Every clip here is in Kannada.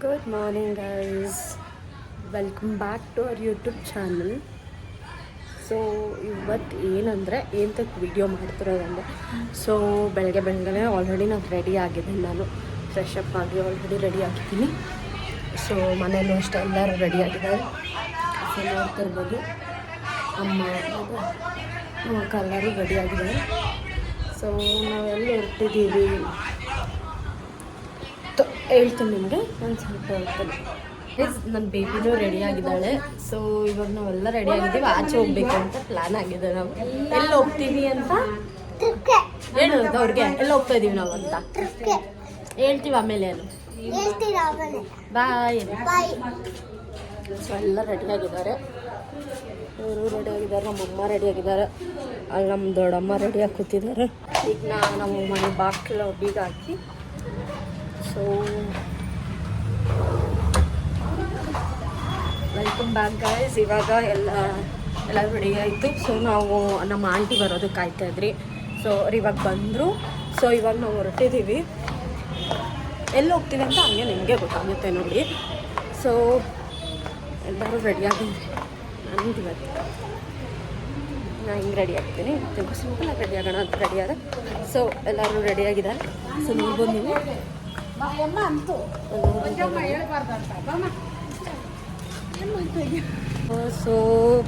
Good morning guys, welcome back to our YouTube channel. So ಇವತ್ತು ಏನಂದರೆ ಏನಕ್ಕೆ ವಿಡಿಯೋ ಮಾಡ್ತಿರೋದಂದರೆ, ಸೊ ಬೆಳಗ್ಗೆ ಆಲ್ರೆಡಿ ನಾನು ರೆಡಿ ಆಗಿದ್ದೀನಿ. ನಾನು ಫ್ರೆಶ್ ಅಪ್ ಆಗಿ ಆಲ್ರೆಡಿ ರೆಡಿ ಆಗಿದ್ದೀನಿ. ಸೊ ಮನೆಯಲ್ಲೂ ಅಷ್ಟೇ ಎಲ್ಲರೂ ರೆಡಿ ಆಗಿದ್ದಾರೆ. ಸೊ ನೋಡ್ತಿರ್ಬೋದು ಅಮ್ಮ ಅಕ್ಕ ಎಲ್ಲರೂ ರೆಡಿ ಆಗಿದ್ದಾರೆ. ಸೊ ನಾವೆಲ್ಲ ಹೊರಟಿದ್ದೀವಿ ಹೇಳ್ತೀನಿ ನಿಮಗೆ. ನಾನು ಸ್ವಲ್ಪ ಹೇಳ್ತೇನೆ. ನನ್ನ ಬೇಬಿನೂ ರೆಡಿ ಆಗಿದ್ದಾಳೆ. ಸೊ ಇವಾಗ ನಾವೆಲ್ಲ ರೆಡಿ ಆಗಿದ್ದೀವಿ, ಆಚೆ ಹೋಗ್ಬೇಕು ಅಂತ ಪ್ಲ್ಯಾನ್ ಆಗಿದೆ. ನಾವು ಎಲ್ಲಿ ಹೋಗ್ತೀವಿ ಅಂತ ಹೇಳೋದು ಅವ್ರಿಗೆ, ಎಲ್ಲ ಹೋಗ್ತಾ ಇದ್ದೀವಿ ನಾವು ಅಂತ ಹೇಳ್ತೀವಿ. ಆಮೇಲೆ ಏನು ಬಾಯ್. ಸೊ ಎಲ್ಲ ರೆಡಿ ಆಗಿದ್ದಾರೆ, ಇವರು ರೆಡಿ ಆಗಿದ್ದಾರೆ, ನಮ್ಮಮ್ಮ ರೆಡಿ ಆಗಿದ್ದಾರೆ, ಅಲ್ಲಿ ನಮ್ಮ ದೊಡ್ಡಮ್ಮ ರೆಡಿಯಾಗಿ ಕೂತಿದ್ದಾರೆ. ಈಗ ನಾವು ಮನೆ ಬಾಗಿಲು ಬೀಗ ಹಾಕಿ ಸೊ ವೆಲ್ಕಮ್ ಬ್ಯಾಕ್ ಗೈಸ್. ಇವಾಗ ಎಲ್ಲರೂ ರೆಡಿ ಆಯಿತು. ಸೊ ನಾವು ನಮ್ಮ ಆಂಟಿ ಬರೋದಕ್ಕೆ ಕಾಯ್ತಾಯಿದ್ರಿ. ಸೊ ಅವ್ರು ಇವಾಗ ಬಂದರು. ಸೊ ಇವಾಗ ನಾವು ಹೊರಟಿದ್ದೀವಿ. ಎಲ್ಲಿ ಹೋಗ್ತೀವಿ ಅಂತ ಹಂಗೆ ನಿಮಗೆ ಗೊತ್ತಾಗುತ್ತೆ ನೋಡಿ. ಸೊ ಎಲ್ಲರೂ ರೆಡಿಯಾಗಿದ್ವಿ. ನನಗೆ ಇವತ್ತು ನಾನು ಹಿಂಗೆ ರೆಡಿ ಆಗ್ತೀನಿ, ಸಿಂಪಲಾಗಿ ರೆಡಿ ಆಗೋಣ ಅಂತ ರೆಡಿ ಆದ. ಸೊ ಎಲ್ಲರೂ ರೆಡಿಯಾಗಿದ್ದಾರೆ. ಸೊ ನೋಡ್ಬೋದು ನೀವು. ಸೊ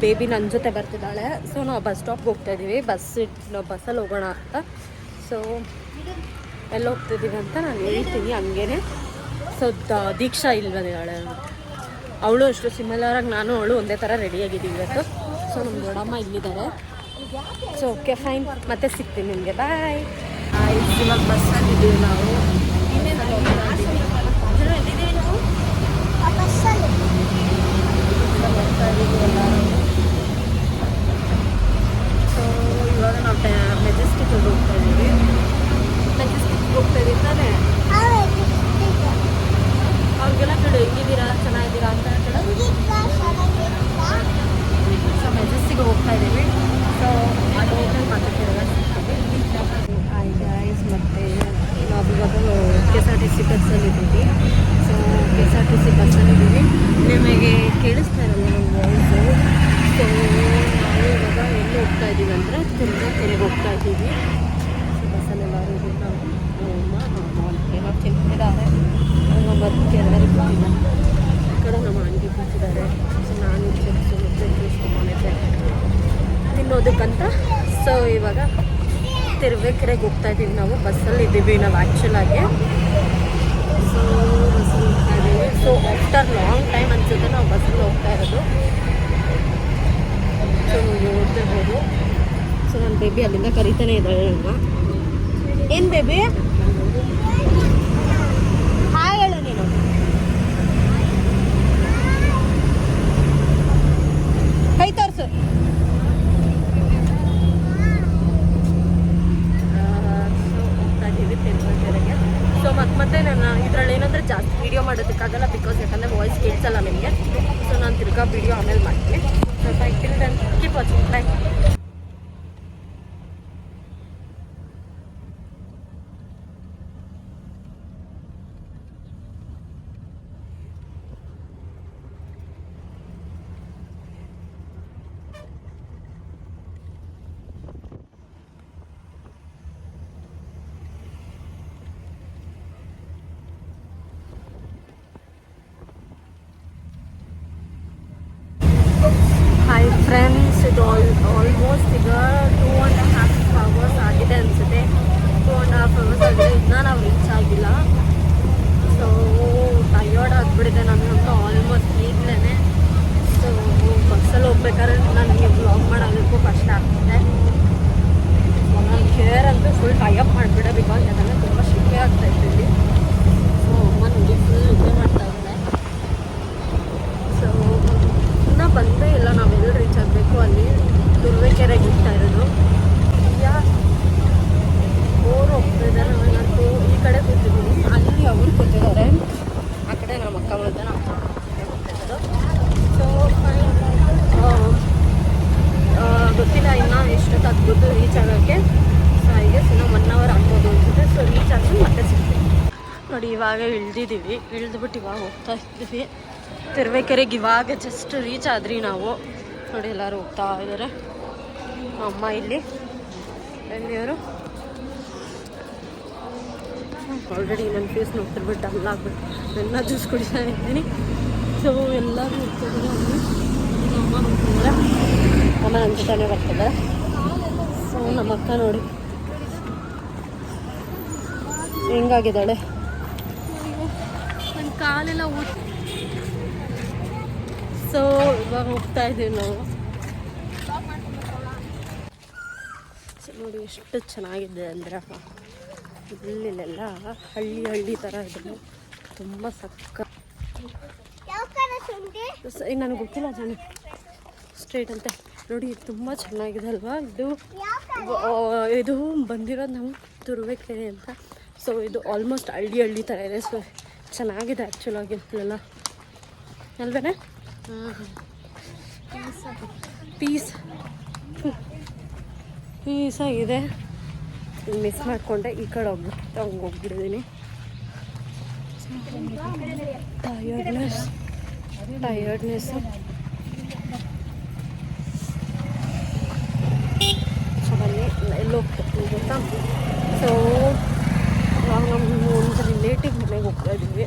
ಬೇಬಿ ನನ್ನ ಜೊತೆ ಬರ್ತಿದ್ದಾಳೆ. ಸೊ ನಾವು ಬಸ್ ಸ್ಟಾಪ್ಗೆ ಹೋಗ್ತಾಯಿದ್ದೀವಿ. ನಾವು ಬಸ್ಸಲ್ಲಿ ಹೋಗೋಣ ಅಂತ. ಸೊ ಎಲ್ಲ ಹೋಗ್ತಿದ್ದೀವಿ ಅಂತ ನಾನು ಹೇಳ್ತೀನಿ ಹಂಗೇನೆ. ಸೊ ದೀಕ್ಷಾ ಇಲ್ಲಿ ಬಂದಿದ್ದಾಳೆ, ಅವಳು ಅಷ್ಟು ಸಿಮಿಲರಾಗಿ ನಾನು ಅವಳು ಒಂದೇ ಥರ ರೆಡಿಯಾಗಿದ್ದೀವಿ ಇವತ್ತು. ಸೊ ನಮ್ಮ ದೊಡ್ಡಮ್ಮ ಇಲ್ಲಿದ್ದಾರೆ. ಸೊ ಓಕೆ ಫೈನ್, ಮತ್ತೆ ಸಿಗ್ತೀನಿ ನಿಮಗೆ. ಬಾಯ್. ಇವಾಗ ಬಸ್ಸಲ್ಲಿದ್ದೀವಿ ನಾವು. ಸೊ ಇವಾಗ ನಾವು ಮೆಜೆಸ್ಟಿಕ್ಗೆ ಹೋಗ್ತಾ ಇದ್ದೀವಿ. ಮೆಜೆಸ್ಟಿಕ್ಗೆ ಹೋಗ್ತಾ ಇದ್ದೀವಿ ತಾನೇ. ಅವ್ರಿಗೆಲ್ಲ ಕಡೆ ಹೆಂಗಿದ್ದೀರಾ, ಚೆನ್ನಾಗಿದ್ದೀರಾ ಅಂತ ಹೇಳ್ತಾರೆ. ಸೊ ಮೆಜೆಸ್ಟಿಕ್ಗೆ ಹೋಗ್ತಾ ಇದ್ದೀವಿ. ಸೊ ಅದು ಹೋಟೆಲ್ ಮತ್ತೆ ಸಿಗ್ತೀವಿ. ಹಾಯ್ ಗೈಸ್, ಮತ್ತು ನಾವು ಇವಾಗ KSRTC ಬಸ್ಸಲ್ಲಿದ್ದೀವಿ. ಸೊ KSRTC ಬಸ್ಸಲ್ಲಿದ್ದೀವಿ. ನಿಮಗೆ ಕೇಳಿಸ್ತಾ ಇರಲ್ಲ ನಮ್ಮ ವಾಯ್ಸು. ಸೊ ನಾವು ಇವಾಗ ಎಲ್ಲಿ ಹೋಗ್ತಾ ಇದ್ದೀವಿ ಅಂದರೆ ಕೆರೆಗೆ ಹೋಗ್ತಾ ಇದ್ದೀವಿ. ಸೊ ಬಸ್ಸಲ್ಲೆಲ್ಲರೂ ಇದ್ದೀವಿ. ನಾವು ಏನೋ ತಿಂತಿದ್ದಾರೆ, ಬದುಕಿ ಎಲ್ಲರೂ ಕೂತಿದ್ದಾರೆ. ಈ ಕಡೆ ನಮ್ಮ ಆಂಟಿ ಕೂತಿದ್ದಾರೆ. ಸೊ ನಾನು ಚಿಪ್ಸು ಮತ್ತು ಜ್ಯೂಸ್ ತೊಗೊಂಡಿದ್ದೆ ತಿನ್ನೋದಕ್ಕಂತ. ಸೊ ಇವಾಗ ಕೆರೆಗೆ ಹೋಗ್ತಾ ಇದ್ದೀವಿ. ನಾವು ಬಸ್ಸಲ್ಲಿದ್ದೀವಿ ನಾವು ಆ್ಯಕ್ಚುಲಾಗಿ. ಸೊ ಬಸ್ಸಲ್ಲಿ ಹೋಗ್ತಾ ಇದ್ದೀವಿ. ಸೊ ಆಫ್ಟರ್ ಲಾಂಗ್ ಟೈಮ್ ಅನಿಸುತ್ತೆ ನಾವು ಬಸ್ಸಲ್ಲಿ ಹೋಗ್ತಾ ಇರೋದು. ಸೊ ನೋಡ್ತಿರ್ಬೋದು. ಸೊ ನನ್ನ ಬೇಬಿ ಅಲ್ಲಿಂದ ಕರೀತಾನೆ ಇದ್ದಾಳೆ ನನ್ನ. ಏನು ಬೇಬಿ ಹಾಯ್ ಹೇಳು ನೀನು. ಕೈ ತೋರಿಸು. ಸೊ ಮತ್ತೆ ನಾನು ಇದರಲ್ಲಿ ಏನಂದರೆ ಜಾಸ್ತಿ ವೀಡಿಯೋ ಮಾಡೋದಕ್ಕಾಗಲ್ಲ, ಬಿಕಾಸ್ ಯಾಕಂದರೆ ವಾಯ್ಸ್ ಕೇಳಿಸಲ್ಲ ನಿಮಗೆ. ಸೊ ನಾನು ತಿರ್ಗಾ ವೀಡಿಯೋ ಆಮೇಲೆ ಮಾಡ್ತೀನಿ. So bye, till then keep watching. Bye. Hi friends, ಇದು ಆಲ್ಮೋಸ್ಟ್ ಈಗ 2.5 hours ಆಗಿದೆ ಅನಿಸುತ್ತೆ. 2.5 hours ಆಗಿದೆ, ಇನ್ನೂ ನಾವು ರೀಚ್ ಆಗಿಲ್ಲ. ಸೊ ಟಯರ್ಡ್ ಆಗಿಬಿಟ್ಟಿದೆ ನನಗಂತೂ ಆಲ್ಮೋಸ್ಟ್ ಈಗಲೇ. ಸೊ ಬಸ್ಸಲ್ಲಿ ಹೋಗ್ಬೇಕಾದ್ರೆ ನನಗೆ ವ್ಲಾಗ್ ಮಾಡೋದಕ್ಕೂ ಕಷ್ಟ ಆಗ್ತಿದೆ. ಸೊ ನನ್ನ ಹೇರ್ ಅಂತೂ ಫುಲ್ ಟೈಅಪ್ ಮಾಡಿಬಿಟ್ಟೆ, ಬಿಕಾಸ್ ಯಾಕಂದರೆ ತುಂಬ ಶೆಕೆ ಆಗ್ತಾಯಿತ್ತು ಇಲ್ಲಿ. ಸೊ ಅಮ್ಮ ನೋಡಿ ಫುಲ್ ನಿದ್ದೆ ಮಾಡ್ತಾಯಿದ್ದೆ. ಸೊ ಇನ್ನೂ ಬಂದೇ ಇಲ್ಲ. ನಾವೆಲ್ಲ ರೀಚ್ ಆಗಬೇಕು. ಅಲ್ಲಿ ತುರುವೇಕೆರೆಗೆ ಹೋಗ್ತಾ ಇರೋದು. ಅವರು ಹೋಗ್ತಿದ್ದಾರೆ, ನಾನಂತೂ ಈ ಕಡೆ ಕೂತಿದ್ದೀನಿ. ಅಲ್ಲಿ ಅವರು ಕೂತಿದ್ದಾರೆ, ಆ ಕಡೆ ನಮ್ಮ ಅಕ್ಕ ಬಂದ ನಮ್ಮ ಹೋಗ್ತಿದ್ದಾರೆ. ಸೊ ಫೈನ್, ಗೊತ್ತಿಲ್ಲ ಇನ್ನು ಎಷ್ಟೊತ್ತಾಗ್ಬೋದು ರೀಚ್ ಆಗೋಕ್ಕೆ. ಸೊ ಹೀಗೆ ಇನ್ನೂ 1 hour ಆಗ್ಬೋದು ಅನಿಸುತ್ತೆ. ಸೊ ರೀಚ್ ಆಗಿ ನೋಡಿ ಇವಾಗ ಇಳಿದ್ಬಿಟ್ಟು ಇವಾಗ ಹೋಗ್ತಾ ಇದ್ದೀವಿ. ತಿರುವೇಕೆರೆಗೆ ಇವಾಗ ಜಸ್ಟ್ ರೀಚ್ ಆದ್ರಿ ನಾವು. ನೋಡಿ ಎಲ್ಲರೂ ಹೋಗ್ತಾ ಇದ್ದಾರೆ. ಅಮ್ಮ ಇಲ್ಲಿ ಎಲ್ಲಿಯವರು ಆಲ್ರೆಡಿ ನನ್ನ ಫೇಸ್ ನೋಡ್ತಿರ್ಬಿಟ್ಟು ಡಲ್ ಆಗ್ಬಿಟ್ಟು ಎಲ್ಲ ಜ್ಯೂಸ್ ಕುಡಿತಾ ಇದ್ದೀನಿ. ಸೊ ಎಲ್ಲರೂ ಹೋಗ್ತಿದ್ದಾರೆ ಅಲ್ಲಿ. ಅಮ್ಮ ನೋಡ್ತಿದ್ದಾರೆ, ಅಮ್ಮ ನನ್ನ ಜೊತೆನೇ ಬರ್ತಿದ್ದಾರೆ. ಸೊ ನಮ್ಮ ಅಕ್ಕ ನೋಡಿ ಹೆಂಗಾಗಿದ್ದಾಳೆ, ನನ್ನ ಕಾಲೆಲ್ಲ ಊಟ. ಸೊ ಇವಾಗ ಹೋಗ್ತಾ ಇದ್ದೀವಿ ನಾವು. ಸೊ ನೋಡಿ ಎಷ್ಟು ಚೆನ್ನಾಗಿದೆ ಅಂದರೆ ಇಲ್ಲೆಲ್ಲ ಹಳ್ಳಿ ಥರ ಇದೆ, ತುಂಬ ಸಕ್ಕ. ನನಗೆ ಗೊತ್ತಿಲ್ಲ ಜಾನು ಸ್ಟ್ರೇಟ್ ಅಂತ. ನೋಡಿ ತುಂಬ ಚೆನ್ನಾಗಿದೆ ಅಲ್ವಾ. ಇದು ಬಂದಿರೋದು ನಾವು ತುರುವೇಕೆರೆ ಅಂತ. ಸೊ ಇದು ಆಲ್ಮೋಸ್ಟ್ ಹಳ್ಳಿ ಥರ ಇದೆ. ಸೊ ಚೆನ್ನಾಗಿದೆ ಆ್ಯಕ್ಚುಲಾಗಿ ಇಲ್ಲೆಲ್ಲ ಅಲ್ವೇನೆ. ಪೀಸಾಗಿದೆ. ಮಿಸ್ ಮಾಡಿಕೊಂಡೆ, ಈ ಕಡೆ ಹೋಗ್ಬಿಟ್ಟು ಹಂಗೆ ಹೋಗ್ಬಿಟ್ಟಿದ್ದೀನಿ. ಟಯರ್ಡ್ನೆಸ್ಸು ಸೊ ಬನ್ನಿ ಎಲ್ಲಿ ಹೋಗ್ತೀವಿ ಗೊತ್ತಾ. ಸೊ ಇವಾಗ ನಮ್ಮ ಒಂದು ರಿಲೇಟಿವ್ ಮನೆಗೆ ಹೋಗ್ತಾ ಇದ್ದೀವಿ.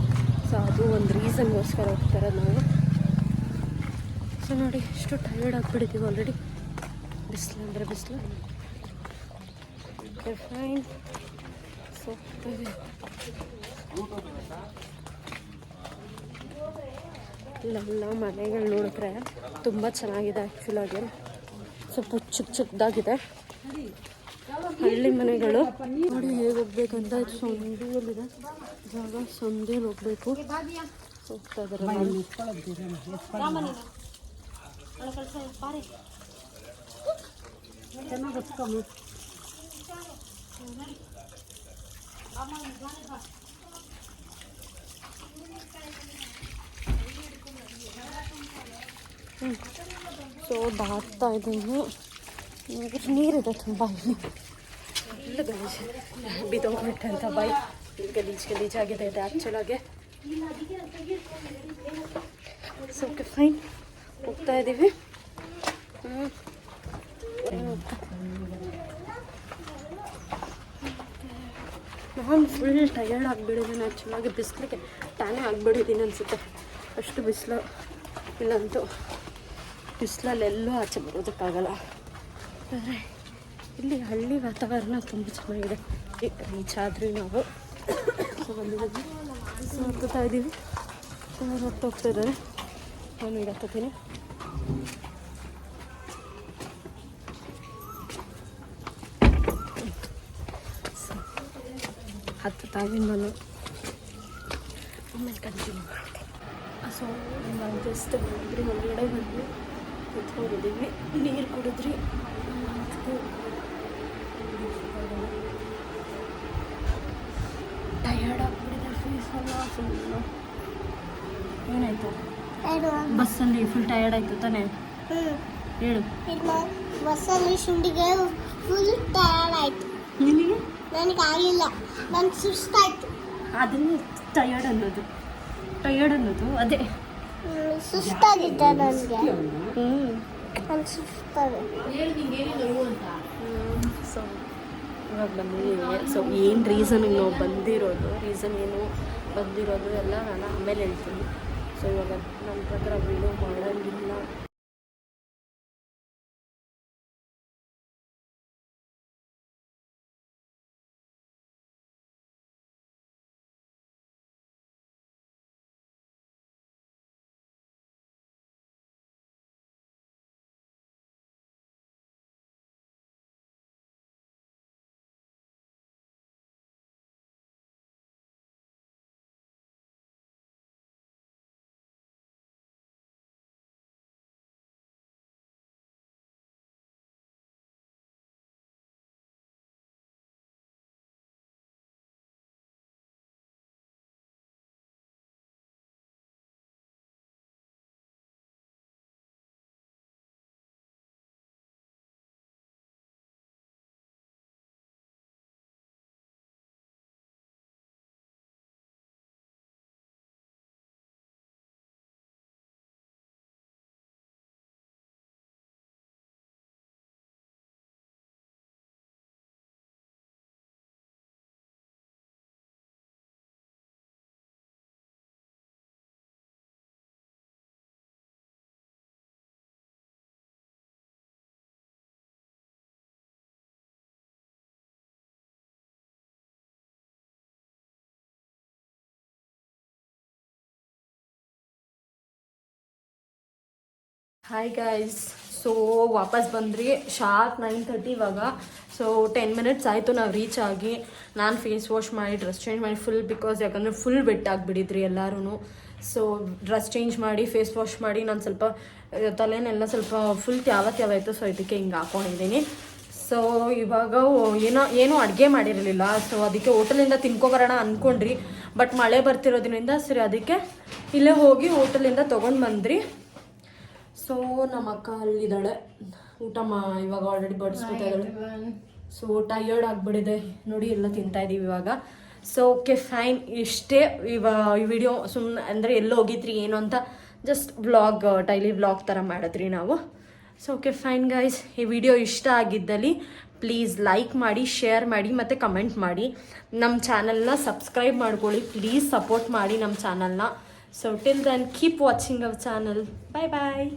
ಸೊ ಅದು ಒಂದು ರೀಸನ್ಗೋಸ್ಕರ ಹೋಗ್ತಾರೆ ನಾವು. ಸೊ ನೋಡಿ ಎಷ್ಟು ಟಯರ್ಡ್ ಆಗಿಬಿಟ್ಟಿದ್ದೀವಿ ಆಲ್ರೆಡಿ. ಬಿಸಿಲು ಅಂದರೆ ಬಿಸಿಲು. ಫೈನ್. ಸೊ ಇಲ್ಲೆಲ್ಲ ಮನೆಗಳು ನೋಡಿದ್ರೆ ತುಂಬ ಚೆನ್ನಾಗಿದೆ ಆ್ಯಕ್ಚುಲಾಗಿ. ಸ್ವಲ್ಪ ಚಿಕ್ಕದಾಗಿದೆ ಹಳ್ಳಿ ಮನೆಗಳು. ನೋಡಿ ಹೇಗೆ ಹೋಗ್ಬೇಕಂತ ಸಂಧಿಯಲ್ಲಿದೆ ಜಾಗ, ಸಂಧಿಯಲ್ಲಿ ಹೋಗ್ಬೇಕು. ಹೋಗ್ತಾ ಇದ್ದಾರೆ. ಸೊ ದಾಟ್ತಾ ಇದ್ದೀನಿ. ನೀರಿದೆ ತುಂಬ. ಇಲ್ಲಿ ಗಲೀಜು ಬಿದ್ದೋಗ್ಬಿಟ್ಟೆ ಅಂತ ಬಾಯಿ. ಗಲೀಜಾಗಿದೆ ಇದೆ ಆ್ಯಕ್ಚುಲಾಗೆ. ಸೊ ಓಕೆ ಫೈನ್, ಹೋಗ್ತಾ ಇದ್ದೀವಿ. ನಾನು ಫುಲ್ ಟಯರ್ಡ್ ಆಗಿಬಿಟ್ಟಿದ್ದೀನಿ ಆ್ಯಕ್ಚುಲಾಗಿ. ಬಿಸಿಲಿಗೆ ಟ್ಯಾನೇ ಆಗಿಬಿಟ್ಟಿದ್ದೀನಿ ಅನಿಸುತ್ತೆ, ಅಷ್ಟು ಬಿಸಿಲು. ಇಲ್ಲಂತೂ ಬಿಸಿಲಲ್ಲೆಲ್ಲೂ ಆಚೆ ಬರೋದಕ್ಕಾಗಲ್ಲ. ಆದರೆ ಇಲ್ಲಿ ಹಳ್ಳಿ ವಾತಾವರಣ ತುಂಬ ಚೆನ್ನಾಗಿದೆ. ರೀಚ್ ಆದ್ರಿ ನಾವು. ಸೊ ಬಂದಿದ್ದೀವಿ. ಸೊ ಹತ್ತುತ್ತಾ ಇದ್ದೀವಿ. ಹೋಗ್ತಾ ಇದ್ದಾರೆ. ನಾನು ಈಗ ಹತ್ತೀನಿ. ಹತ್ತುತ್ತಾ ಇದ್ದೀನಿ ನಾನು. ಆಮೇಲೆ ಕಂಟಿನ್ಯೂ ಮಾಡ್ತೀನಿ. ಸೊ ನಾವು ಜಸ್ಟ್ ಬಂದ್ರಿ, ಹೊರಗಡೆ ಬಂದು ಕುತ್ಕೊಂಡಿದ್ದೀವಿ. ನೀರು ಕುಡಿದ್ರಿ. ಟಯರ್ಡ್ ಆಗಿಬಿಟ್ಟಿದೆ ಫೇಸ್ ಎಲ್ಲ ಫುಲ್ಲು. ಏನಾಯಿತು ಬಸ್ಸಲ್ಲಿ? ಫುಲ್ ಟಯರ್ಡ್ ಆಯಿತು ತಾನೇ? ಹೇಳು. ಬಸ್ಸಲ್ಲಿ ಶುಂಡಿಗೆ ಫುಲ್ ಟಯರ್ಡ್ ಆಯಿತು. ನಿನಗೆ? ನನಗೆ ಆಗಿಲ್ಲ, ನನಗೆ ಸುಸ್ತಾಯಿತು. ಅದನ್ನೇ ಟಯರ್ಡ್ ಅನ್ನೋದು ಅದೇ. ಸುಸ್ತಾಗಿದ್ದೆ ನನಗೆ. ನಾನು ಸುಸ್ತಾದೆ. ಸೊ ಇವಾಗ ಬಂದಿದ್ದೀವಿ. ಸೊ ಏನು ರೀಸನ್ಗೆ ನಾವು ರೀಸನ್ ಏನು ಬಂದಿರೋದು ಎಲ್ಲ ನಾನು ಆಮೇಲೆ ಹೇಳ್ತೀನಿ. ಸೊ ಇವಾಗ ನನ್ನ ಪ್ರಕಾರ ವಿಡಿಯೋ ಮಾಡೋಂಗಿಲ್ಲ. ಹಾಯ್ ಗೈಸ್, ಸೊ ವಾಪಸ್ ಬಂದ್ರಿ ಶಾರ್ಪ್ 9:30 ಇವಾಗ. ಸೊ 10 ಮಿನಿಟ್ಸ್ ಆಯಿತು ನಾವು ರೀಚ್ ಆಗಿ. ನಾನು ಫೇಸ್ ವಾಶ್ ಮಾಡಿ ಡ್ರೆಸ್ ಚೇಂಜ್ ಮಾಡಿ ಫುಲ್, ಬಿಕಾಸ್ ಯಾಕಂದರೆ ಫುಲ್ ವೆಟ್ ಆಗಿಬಿಟ್ಟಿದ್ರಿ ಎಲ್ಲರೂ. ಸೊ ಡ್ರೆಸ್ ಚೇಂಜ್ ಮಾಡಿ ಫೇಸ್ ವಾಶ್ ಮಾಡಿ ನಾನು ಸ್ವಲ್ಪ ತಲೆನೆಲ್ಲ ಸ್ವಲ್ಪ ಫುಲ್ ತ್ಯಾವಾಯ್ತು. ಸೊ ಇದಕ್ಕೆ ಹಿಂಗೆ ಹಾಕ್ಕೊಂಡಿದ್ದೀನಿ. ಸೊ ಇವಾಗ ಏನೂ ಅಡುಗೆ ಮಾಡಿರಲಿಲ್ಲ. ಸೊ ಅದಕ್ಕೆ ಹೋಟೆಲಿಂದ ತಿನ್ಕೊಬರೋಣ ಅಂದ್ಕೊಂಡ್ರಿ, ಬಟ್ ಮಳೆ ಬರ್ತಿರೋದ್ರಿಂದ ಸರಿ ಅದಕ್ಕೆ ಇಲ್ಲೇ ಹೋಗಿ ಹೋಟೆಲಿಂದ ತೊಗೊಂಡು ಬಂದ್ರಿ. ಸೊ ನಮ್ಮ ಅಕ್ಕ ಅಲ್ಲಿದ್ದಾಳೆ ಊಟ ಇವಾಗ ಆಲ್ರೆಡಿ ಬಡಿಸ್ಕೊತಾ ಇದ್ದಾಳೆ. ಸೊ ಟಯರ್ಡ್ ಆಗಿಬಿಡಿದೆ ನೋಡಿ, ಎಲ್ಲ ತಿಂತಾಯಿದ್ದೀವಿ ಇವಾಗ. ಸೊ ಓಕೆ ಫೈನ್, ಇಷ್ಟೇ ಈ ವಿಡಿಯೋ. ಸುಮ್ಮನೆ ಅಂದರೆ ಎಲ್ಲೋ ಹೋಗಿದ್ರಿ ಏನು ಅಂತ ಜಸ್ಟ್ ವ್ಲಾಗ್, ಡೈಲಿ ವ್ಲಾಗ್ ಥರ ಮಾಡಿದ್ರಿ ನಾವು. ಸೊ ಓಕೆ ಫೈನ್ ಗೈಸ್, ಈ ವಿಡಿಯೋ ಇಷ್ಟ ಆಗಿದ್ದಲ್ಲಿ ಪ್ಲೀಸ್ ಲೈಕ್ ಮಾಡಿ, ಶೇರ್ ಮಾಡಿ ಮತ್ತು ಕಮೆಂಟ್ ಮಾಡಿ. ನಮ್ಮ ಚಾನಲ್ನ ಸಬ್ಸ್ಕ್ರೈಬ್ ಮಾಡ್ಕೊಳ್ಳಿ, ಪ್ಲೀಸ್ ಸಪೋರ್ಟ್ ಮಾಡಿ ನಮ್ಮ ಚಾನಲ್ನ. So till then keep watching our channel. Bye bye.